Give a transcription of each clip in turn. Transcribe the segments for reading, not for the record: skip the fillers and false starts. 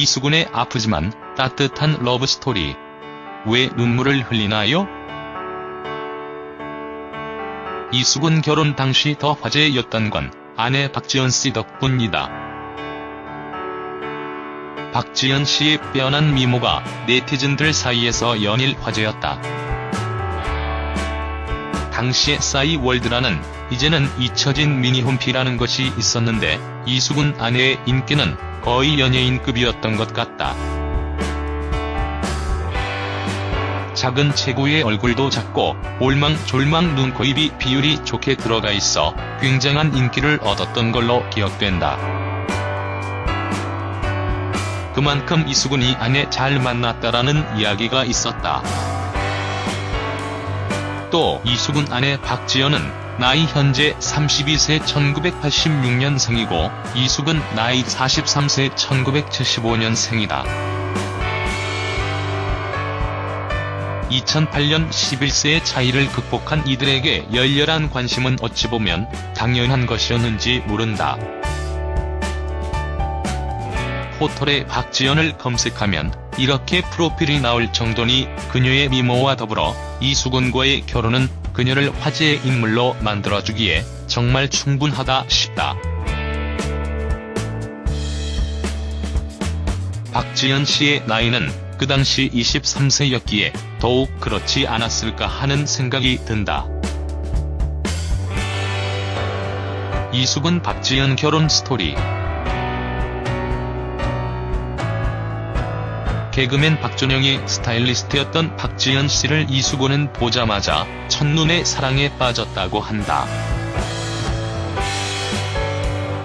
이수근의 아프지만 따뜻한 러브스토리. 왜 눈물을 흘리나요? 이수근 결혼 당시 더 화제였던 건 아내 박지연 씨 덕분이다. 박지연 씨의 빼어난 미모가 네티즌들 사이에서 연일 화제였다. 당시에 싸이월드라는 이제는 잊혀진 미니홈피라는 것이 있었는데 이수근 아내의 인기는 거의 연예인급이었던 것 같다. 작은 체구의 얼굴도 작고 올망졸망 눈, 코, 입이 비율이 좋게 들어가 있어 굉장한 인기를 얻었던 걸로 기억된다. 그만큼 이수근이 아내 잘 만났다라는 이야기가 있었다. 또 이수근 아내 박지연은 나이 현재 32세 1986년생이고 이수근 나이 43세 1975년생이다. 2008년 11세의 차이를 극복한 이들에게 열렬한 관심은 어찌 보면 당연한 것이었는지 모른다. 포털에 박지연을 검색하면 이렇게 프로필이 나올 정도니 그녀의 미모와 더불어 이수근과의 결혼은 그녀를 화제의 인물로 만들어주기에 정말 충분하다 싶다. 박지연 씨의 나이는 그 당시 23세였기에 더욱 그렇지 않았을까 하는 생각이 든다. 이수근 박지연 결혼 스토리. 개그맨 박준영의 스타일리스트였던 박지연 씨를 이수근은 보자마자 첫눈에 사랑에 빠졌다고 한다.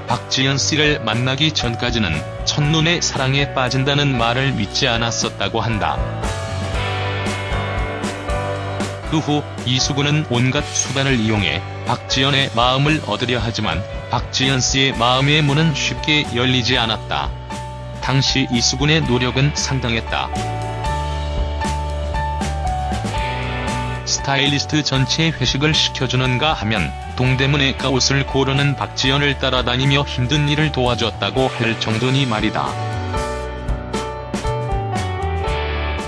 박지연 씨를 만나기 전까지는 첫눈에 사랑에 빠진다는 말을 믿지 않았었다고 한다. 그 후 이수근은 온갖 수단을 이용해 박지연의 마음을 얻으려 하지만 박지연 씨의 마음의 문은 쉽게 열리지 않았다. 당시 이수근의 노력은 상당했다. 스타일리스트 전체 회식을 시켜주는가 하면 동대문에 옷을 고르는 박지연을 따라다니며 힘든 일을 도와줬다고 할 정도니 말이다.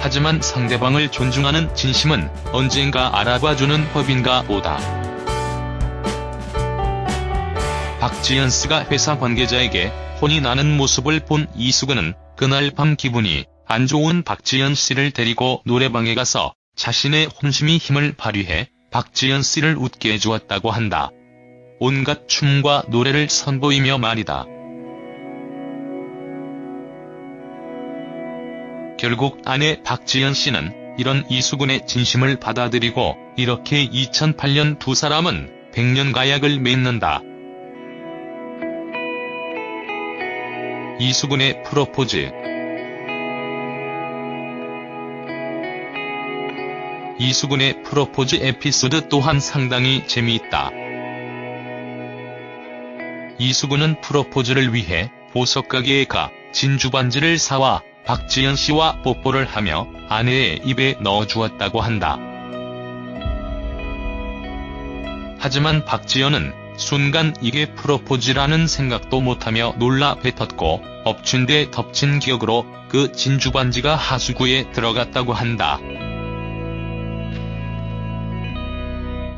하지만 상대방을 존중하는 진심은 언젠가 알아봐주는 법인가 보다. 박지연 씨가 회사 관계자에게 혼이 나는 모습을 본 이수근은 그날 밤 기분이 안 좋은 박지연 씨를 데리고 노래방에 가서 자신의 혼심이 힘을 발휘해 박지연 씨를 웃게 해주었다고 한다. 온갖 춤과 노래를 선보이며 말이다. 결국 아내 박지연 씨는 이런 이수근의 진심을 받아들이고 이렇게 2008년 두 사람은 100년 가약을 맺는다. 이수근의 프로포즈. 이수근의 프로포즈 에피소드 또한 상당히 재미있다. 이수근은 프로포즈를 위해 보석가게에 가 진주 반지를 사와 박지연 씨와 뽀뽀를 하며 아내의 입에 넣어주었다고 한다. 하지만 박지연은 순간 이게 프로포즈라는 생각도 못하며 놀라 뱉었고 엎친 데 덮친 기억으로 그 진주 반지가 하수구에 들어갔다고 한다.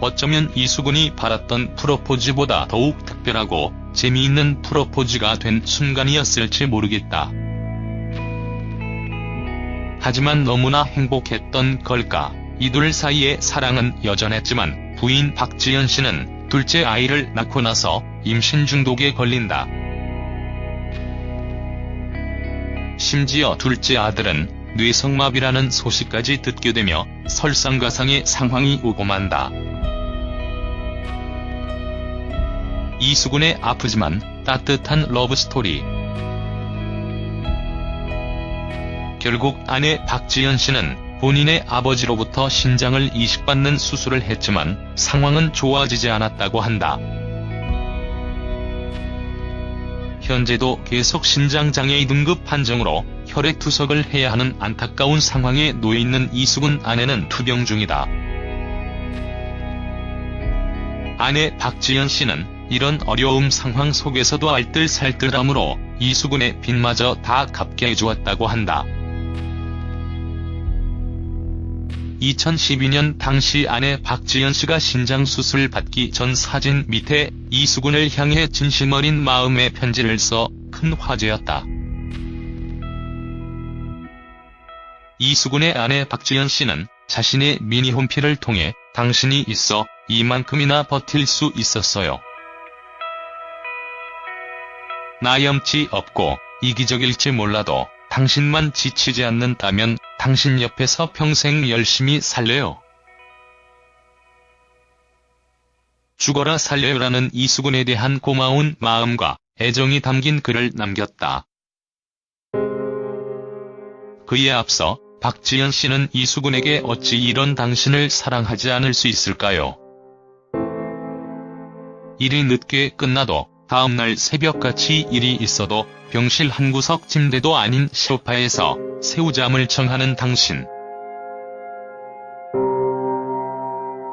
어쩌면 이수근이 바랐던 프로포즈보다 더욱 특별하고 재미있는 프로포즈가 된 순간이었을지 모르겠다. 하지만 너무나 행복했던 걸까? 이둘 사이의 사랑은 여전했지만 부인 박지연 씨는 둘째 아이를 낳고 나서 임신 중독에 걸린다. 심지어 둘째 아들은 뇌성마비라는 소식까지 듣게 되며 설상가상의 상황이 오고 만다. 이수근의 아프지만 따뜻한 러브스토리. 결국 아내 박지연 씨는 본인의 아버지로부터 신장을 이식받는 수술을 했지만 상황은 좋아지지 않았다고 한다. 현재도 계속 신장장애인 등급 판정으로 혈액투석을 해야 하는 안타까운 상황에 놓여있는 이수근 아내는 투병 중이다. 아내 박지연 씨는 이런 어려움 상황 속에서도 알뜰살뜰함으로 이수근의 빚마저 다 갚게 해주었다고 한다. 2012년 당시 아내 박지연 씨가 신장수술 받기 전 사진 밑에 이수근을 향해 진심 어린 마음의 편지를 써 큰 화제였다. 이수근의 아내 박지연 씨는 자신의 미니홈피를 통해 당신이 있어 이만큼이나 버틸 수 있었어요. 나염치 없고 이기적일지 몰라도 당신만 지치지 않는다면 당신 옆에서 평생 열심히 살래요. 죽어라 살려요라는 이수근에 대한 고마운 마음과 애정이 담긴 글을 남겼다. 그에 앞서 박지연 씨는 이수근에게 어찌 이런 당신을 사랑하지 않을 수 있을까요? 일이 늦게 끝나도 다음날 새벽같이 일이 있어도 병실 한 구석 침대도 아닌 소파에서 새우잠을 청하는 당신.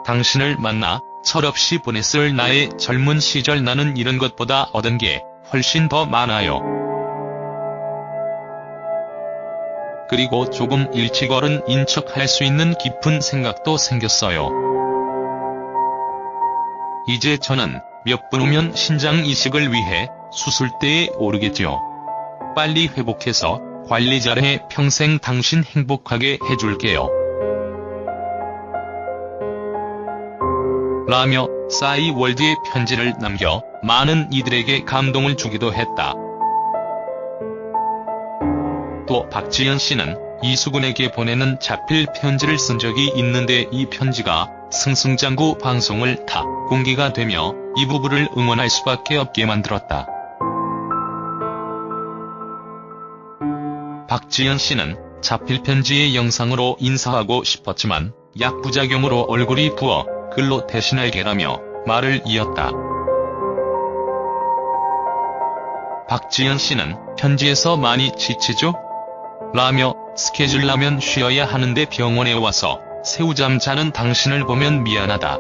당신을 만나 철없이 보냈을 나의 젊은 시절 나는 이런 것보다 얻은 게 훨씬 더 많아요. 그리고 조금 일찍 어른인 척할 수 있는 깊은 생각도 생겼어요. 이제 저는 몇 분 후면 신장 이식을 위해 수술대에 오르겠죠. 빨리 회복해서 관리 잘해 평생 당신 행복하게 해줄게요. 라며 싸이월드에 편지를 남겨 많은 이들에게 감동을 주기도 했다. 또 박지연 씨는 이수근에게 보내는 자필 편지를 쓴 적이 있는데 이 편지가 승승장구 방송을 타 공개가 되며 이 부부를 응원할 수밖에 없게 만들었다. 박지연 씨는 자필 편지의 영상으로 인사하고 싶었지만 약부작용으로 얼굴이 부어 글로 대신할게라며 말을 이었다. 박지연 씨는 편지에서 많이 지치죠? 라며 스케줄 나면 쉬어야 하는데 병원에 와서 새우잠 자는 당신을 보면 미안하다.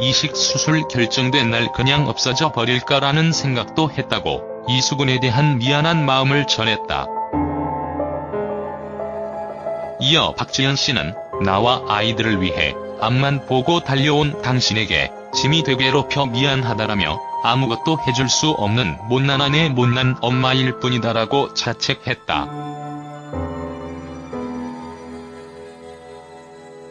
이식 수술 결정된 날 그냥 없어져 버릴까라는 생각도 했다고 이수근에 대한 미안한 마음을 전했다. 이어 박지연 씨는 나와 아이들을 위해 앞만 보고 달려온 당신에게 짐이 되게 괴롭혀 미안하다라며 아무것도 해줄 수 없는 못난 아내 못난 엄마일 뿐이다라고 자책했다.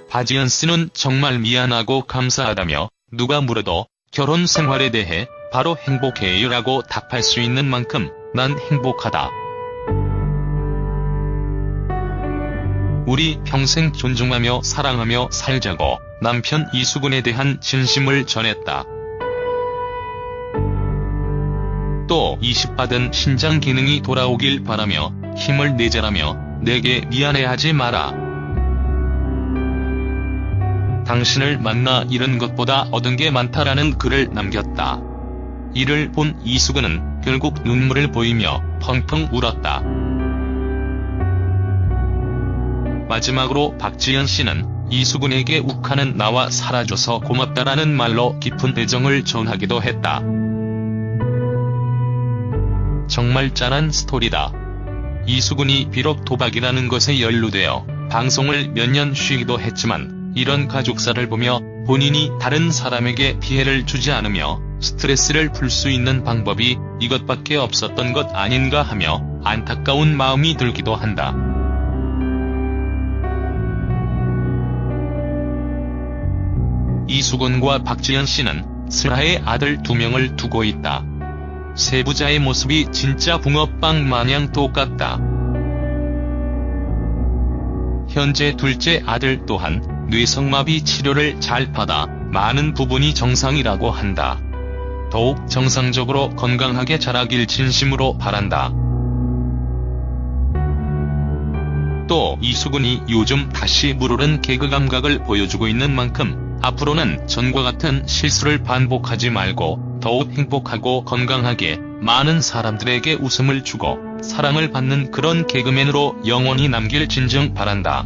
박지연 씨는 정말 미안하고 감사하다며 누가 물어도 결혼 생활에 대해 바로 행복해요라고 답할 수 있는 만큼 난 행복하다. 우리 평생 존중하며 사랑하며 살자고 남편 이수근에 대한 진심을 전했다. 또 이식받은 신장 기능이 돌아오길 바라며 힘을 내자라며 내게 미안해하지 마라. 당신을 만나 이런 것보다 얻은 게 많다라는 글을 남겼다. 이를 본 이수근은 결국 눈물을 보이며 펑펑 울었다. 마지막으로 박지연 씨는 이수근에게 욱하는 나와 살아줘서 고맙다라는 말로 깊은 애정을 전하기도 했다. 정말 짠한 스토리다. 이수근이 비록 도박이라는 것에 연루되어 방송을 몇 년 쉬기도 했지만 이런 가족사를 보며 본인이 다른 사람에게 피해를 주지 않으며 스트레스를 풀 수 있는 방법이 이것밖에 없었던 것 아닌가 하며 안타까운 마음이 들기도 한다. 이수근과 박지연 씨는 슬하에 아들 2명을 두고 있다. 세 부자의 모습이 진짜 붕어빵 마냥 똑같다. 현재 둘째 아들 또한 뇌성마비 치료를 잘 받아 많은 부분이 정상이라고 한다. 더욱 정상적으로 건강하게 자라길 진심으로 바란다. 또 이수근이 요즘 다시 물오른 개그 감각을 보여주고 있는 만큼 앞으로는 전과 같은 실수를 반복하지 말고 더욱 행복하고 건강하게 많은 사람들에게 웃음을 주고 사랑을 받는 그런 개그맨으로 영원히 남길 진정 바란다.